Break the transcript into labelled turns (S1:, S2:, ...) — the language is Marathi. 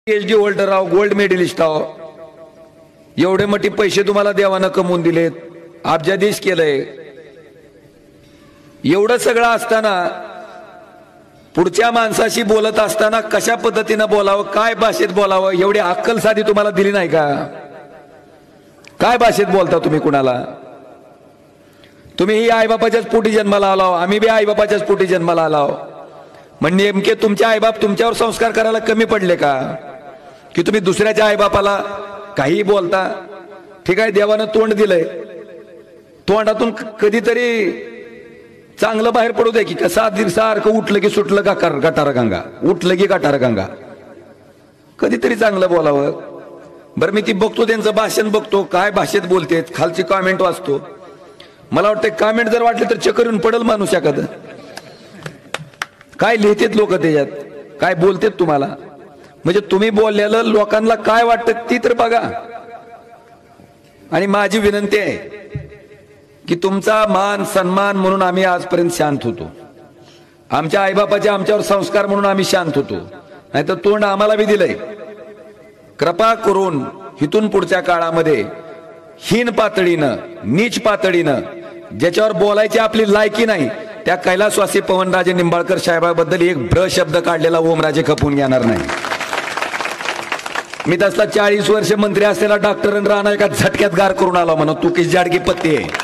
S1: PhD होल्डर आहो, गोल्ड मेडलिस्ट आहो, एवढे मोठे पैसे तुम्हाला देवानं कमवून दिलेत, अब्जाधीश केलंय. एवढं सगळं असताना पुढच्या माणसाशी बोलत असताना कशा पद्धतीनं बोलावं, काय भाषेत बोलावं, एवढी अक्कल साधी तुम्हाला दिली नाही का? काय भाषेत बोलता तुम्ही कुणाला? तुम्ही ही आईबापाच्याच पोटी जन्माला आलो, आम्ही बी आईबापाच्याच पोटी जन्माला आलो. म्हणजे नेमके तुमचे आईबाप तुमच्यावर संस्कार करायला कमी पडले का की तुम्ही दुसऱ्याच्या आईबापाला काही बोलता? ठीक आहे, देवानं तोंड दिलंय, तोंडातून कधीतरी चांगलं बाहेर पडू दे की कसा सारखं उठलं की सुटलं का गटार गंगा, उठलं की गटार गंगा, कधीतरी चांगलं बोलावं. बरं, मी ती बघतो, त्यांचं भाषण बघतो, काय भाषेत बोलतेत, खालची कॉमेंट वाचतो. मला वाटतं कॉमेंट जर वाटले तर चक्कर येऊन पडल माणूस एखादं. काय लिहितेत लोक त्याच्यात, काय बोलतेत तुम्हाला, म्हणजे तुम्ही बोललेलं लोकांना काय वाटतं ती तर बघा. आणि माझी विनंती आहे की तुमचा मान सन्मान म्हणून आम्ही आजपर्यंत शांत होतो, आमच्या आईबापाचे आमच्यावर संस्कार म्हणून आम्ही शांत होतो, नाहीतर तोंड आम्हाला बी दिलंय. कृपा करून इथून पुढच्या काळामध्ये हीन पातळीनं, नीच पातळीनं, ज्याच्यावर बोलायची आपली लायकी नाही, त्या कैलासवासी पवनराजे निंबाळकर साहेबाबद्दल एक ब्र शब्द काढलेला ओमराजे खपून घेणार नाही. मी तसला 40 वर्ष मंत्री असलेला डॉक्टर राणा एका झटक्यात गार करून आला म्हणून तू किस जाडकी पत्ती आहे.